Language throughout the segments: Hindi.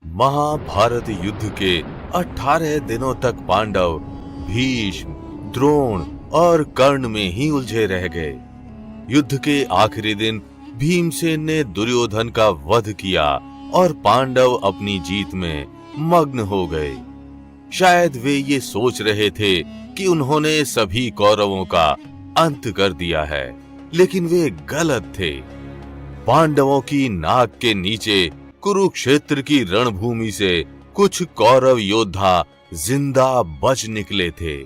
महाभारत युद्ध के 18 दिनों तक पांडव भीष्म, द्रोण और कर्ण में ही उलझे रह गए। युद्ध के आखिरी दिन भीमसेन ने दुर्योधन का वध किया और पांडव अपनी जीत में मग्न हो गए। शायद वे ये सोच रहे थे कि उन्होंने सभी कौरवों का अंत कर दिया है, लेकिन वे गलत थे। पांडवों की नाक के नीचे कुरुक्षेत्र की रणभूमि से कुछ कौरव योद्धा जिंदा बच निकले थे।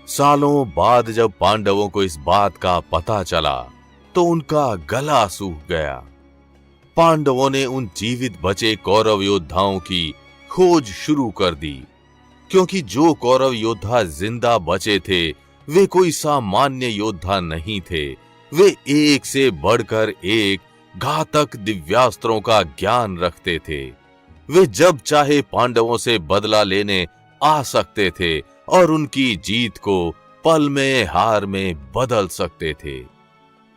सालों बाद जब पांडवों को इस बात का पता चला तो उनका गला सूख गया। पांडवों ने उन जीवित बचे कौरव योद्धाओं की खोज शुरू कर दी, क्योंकि जो कौरव योद्धा जिंदा बचे थे वे कोई सामान्य योद्धा नहीं थे। वे एक से बढ़कर एक घातक दिव्यास्त्रों का ज्ञान रखते थे। वे जब चाहे पांडवों से बदला लेने आ सकते थे और उनकी जीत को पल में हार में बदल सकते थे।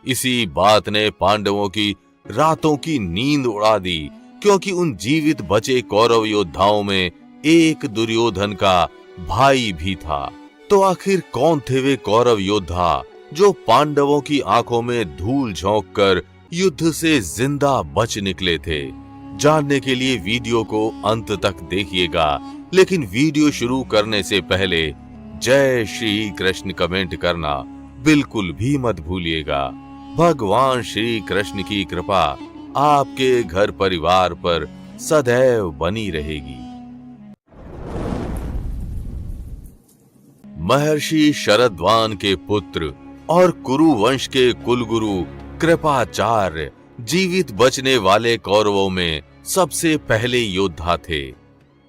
इसी बात ने पांडवों की रातों की नींद उड़ा दी, क्योंकि उन जीवित बचे कौरव योद्धाओं में एक दुर्योधन का भाई भी था। तो आखिर कौन थे वे कौरव योद्धा जो पांडवों की आंखों में धूल झोंककर युद्ध से जिंदा बच निकले थे? जानने के लिए वीडियो को अंत तक देखिएगा, लेकिन वीडियो शुरू करने से पहले जय श्री कृष्ण कमेंट करना बिल्कुल भी मत भूलिएगा। भगवान श्री कृष्ण की कृपा आपके घर परिवार पर सदैव बनी रहेगी। महर्षि शरद्वान के पुत्र और कुरु वंश के कुलगुरु कृपाचार्य जीवित बचने वाले कौरवों में सबसे पहले योद्धा थे।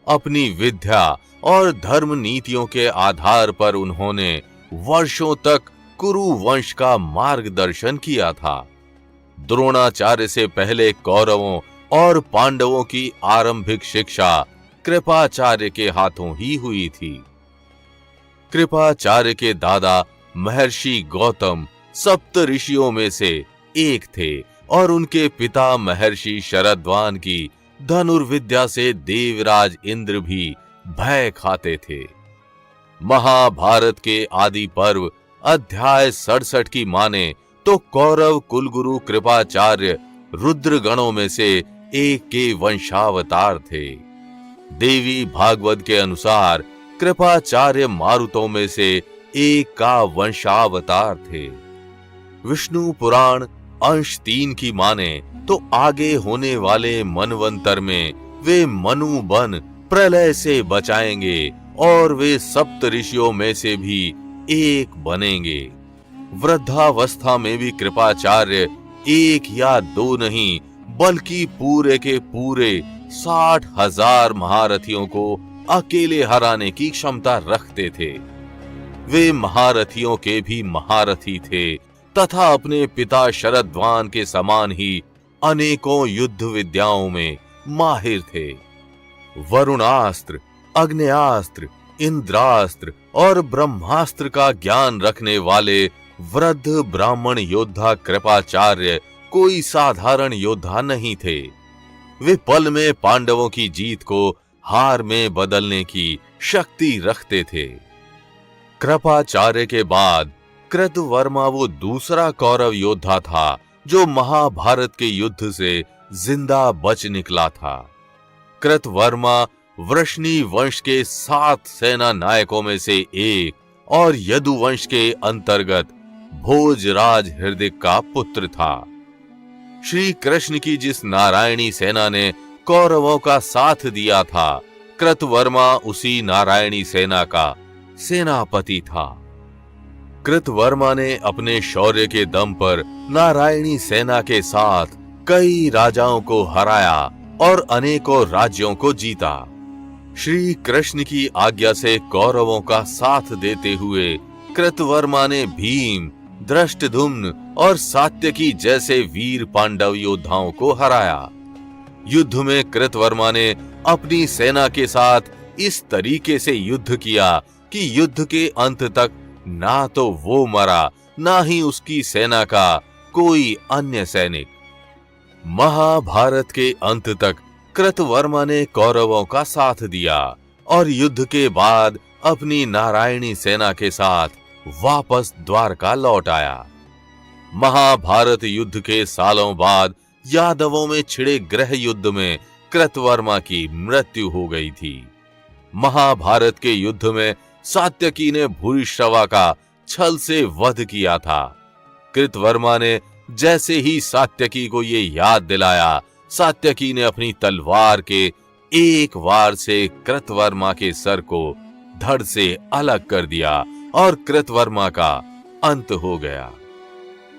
अपनी विद्या और धर्म नीतियों के आधार पर उन्होंने वर्षों तक कुरु वंश का मार्गदर्शन किया था। द्रोणाचार्य से पहले कौरवों और पांडवों की आरंभिक शिक्षा कृपाचार्य के हाथों ही हुई थी। कृपाचार्य के दादा महर्षि गौतम सप्त ऋषियों में से एक थे और उनके पिता महर्षि शरद्वान की धनुर्विद्या से देवराज इंद्र भी भय खाते थे। महाभारत के आदि पर्व अध्याय 67 की माने तो कौरव कुलगुरु कृपाचार्य रुद्र गणों में से एक के वंशावतार थे। देवी भागवत के अनुसार कृपाचार्य मारुतों में से एक का वंशावतार थे। विष्णु पुराण अंश 3 की माने तो आगे होने वाले मनवंतर में वे मनु बन प्रलय से बचाएंगे और वे सप्त ऋषियों में से भी एक बनेंगे। वृद्धावस्था में भी कृपाचार्य एक या दो नहीं बल्कि पूरे के पूरे 60,000 महारथियों को अकेले हराने की क्षमता रखते थे। वे महारथियों के भी महारथी थे तथा अपने पिता शरद्वान के समान ही अनेकों युद्ध विद्याओं में माहिर थे। वरुणास्त्र, अग्नेयास्त्र, इंद्रास्त्र और ब्रह्मास्त्र का ज्ञान रखने वाले वृद्ध ब्राह्मण योद्धा कृपाचार्य कोई साधारण योद्धा नहीं थे। वे पल में पांडवों की जीत को हार में बदलने की शक्ति रखते थे। कृपाचार्य के बाद कृतवर्मा वो दूसरा कौरव योद्धा था जो महाभारत के युद्ध से जिंदा बच निकला था। कृतवर्मा वृष्णि वंश के 7 सेना नायकों में से एक और यदुवंश के अंतर्गत भोजराज हृदय का पुत्र था। श्री कृष्ण की जिस नारायणी सेना ने कौरवों का साथ दिया था, कृतवर्मा उसी नारायणी सेना का सेनापति था। कृतवर्मा ने अपने शौर्य के दम पर नारायणी सेना के साथ कई राजाओं को हराया और अनेकों राज्यों को जीता। श्री कृष्ण की आज्ञा से कौरवों का साथ देते हुए कृतवर्मा ने भीम, धृष्टद्युम्न और सात्यकी जैसे वीर पांडव योद्धाओं को हराया। युद्ध में कृतवर्मा ने अपनी सेना के साथ इस तरीके से युद्ध किया कि युद्ध के अंत तक ना तो वो मरा, ना ही उसकी सेना का कोई अन्य सैनिक। महाभारत के अंत तक कृतवर्मा ने कौरवों का साथ दिया और युद्ध के बाद अपनी नारायणी सेना के साथ वापस द्वारका लौट आया। महाभारत युद्ध के सालों बाद यादवों में छिड़े गृह युद्ध में कृतवर्मा की मृत्यु हो गई थी। महाभारत के युद्ध में सात्यकी ने भूरिश्रवा का छल से वध किया था। कृतवर्मा ने जैसे ही सात्यकी को ये याद दिलाया, सात्यकी ने अपनी तलवार के एक वार से कृतवर्मा के सर को धड़ से अलग कर दिया और कृतवर्मा का अंत हो गया।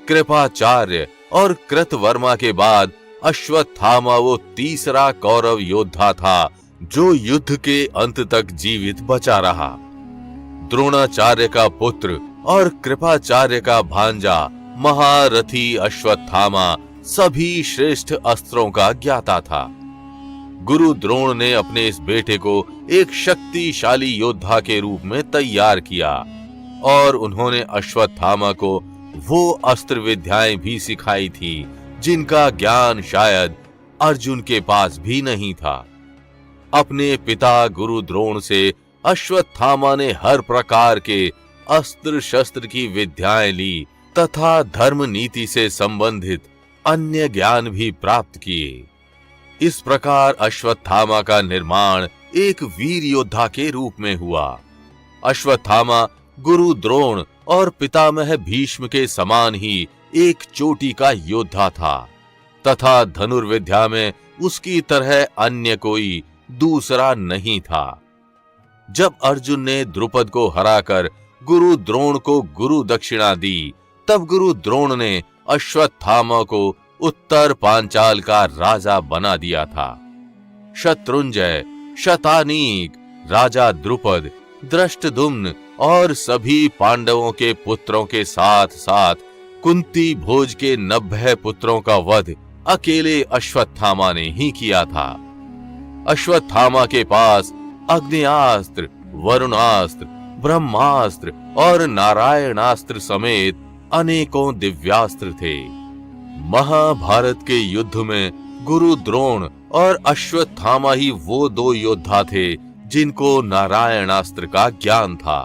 कृपाचार्य और कृतवर्मा के बाद अश्वत्थामा वो तीसरा कौरव योद्धा था जो युद्ध के अंत तक जीवित बचा रहा। द्रोणाचार्य का पुत्र और कृपाचार्य का भांजा महारथी अश्वत्थामा सभी श्रेष्ठ अस्त्रों का ज्ञाता था। गुरु द्रोण ने अपने इस बेटे को एक शक्तिशाली योद्धा के रूप में तैयार किया और उन्होंने अश्वत्थामा को वो अस्त्र विद्याएं भी सिखाई थी जिनका ज्ञान शायद अर्जुन के पास भी नहीं था। अपने पिता गुरु द्रोण से अश्वत्थामा ने हर प्रकार के अस्त्र शस्त्र की विद्याएं ली तथा धर्म नीति से संबंधित अन्य ज्ञान भी प्राप्त किए। इस प्रकार अश्वत्थामा का निर्माण एक वीर योद्धा के रूप में हुआ। अश्वत्थामा गुरु द्रोण और पितामह भीष्म के समान ही एक चोटी का योद्धा था तथा धनुर्विद्या में उसकी तरह अन्य कोई दूसरा नहीं था। जब अर्जुन ने द्रुपद को हराकर गुरु द्रोण को गुरु दक्षिणा दी, तब गुरु द्रोण ने अश्वत्थामा को उत्तर पांचाल का राजा बना दिया था। शत्रुंजय, शतानीक, राजा द्रुपद, दृष्टद्युम्न और सभी पांडवों के पुत्रों के साथ साथ कुंती भोज के 90 पुत्रों का वध अकेले अश्वत्थामा ने ही किया था। अश्वत्थामा के पास अग्नियास्त्र, वरुणास्त्र, ब्रह्मास्त्र और नारायणास्त्र समेत अनेकों दिव्यास्त्र थे। महाभारत के युद्ध में गुरु द्रोण और अश्वत्थामा ही वो दो योद्धा थे जिनको नारायणास्त्र का ज्ञान था।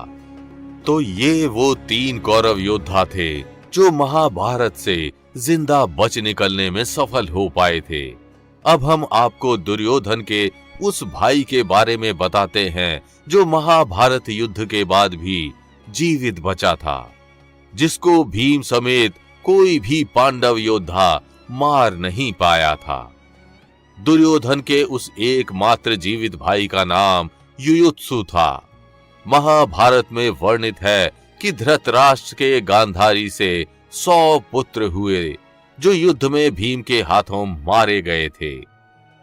तो ये वो 3 कौरव योद्धा थे जो महाभारत से जिंदा बच निकलने में सफल हो पाए थे। अब हम आपको दुर्योधन के उस भाई के बारे में बताते हैं जो महाभारत युद्ध के बाद भी जीवित बचा था, जिसको भीम समेत कोई भी पांडव योद्धा मार नहीं पाया था। दुर्योधन के उस एकमात्र जीवित भाई का नाम युयुत्सु था। महाभारत में वर्णित है कि धृतराष्ट्र के गांधारी से 100 पुत्र हुए जो युद्ध में भीम के हाथों मारे गए थे।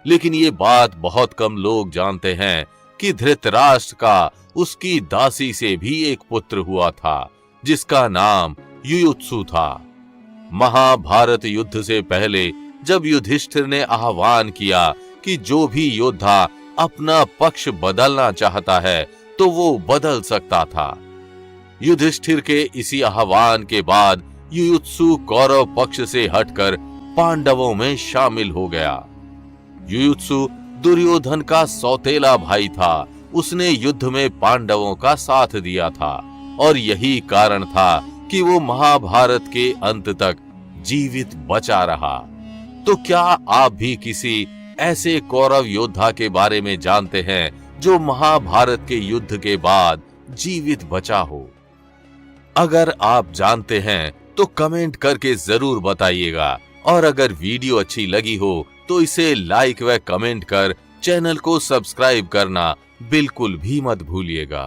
लेकिन ये बात बहुत कम लोग जानते हैं कि धृतराष्ट्र का उसकी दासी से भी एक पुत्र हुआ था जिसका नाम युयुत्सु था। महाभारत युद्ध से पहले जब युधिष्ठिर ने आह्वान किया कि जो भी योद्धा अपना पक्ष बदलना चाहता है तो वो बदल सकता था। युधिष्ठिर के इसी आह्वान के बाद युयुत्सु कौरव पक्ष से हटकर पांडवों में शामिल हो गया। युयुत्सु दुर्योधन का सौतेला भाई था। उसने युद्ध में पांडवों का साथ दिया था और यही कारण था कि वो महाभारत के अंत तक जीवित बचा रहा। तो क्या आप भी किसी ऐसे कौरव योद्धा के बारे में जानते हैं जो महाभारत के युद्ध के बाद जीवित बचा हो? अगर आप जानते हैं तो कमेंट करके जरूर बताइएगा और अगर वीडियो अच्छी लगी हो तो इसे लाइक व कमेंट कर चैनल को सब्सक्राइब करना बिल्कुल भी मत भूलिएगा।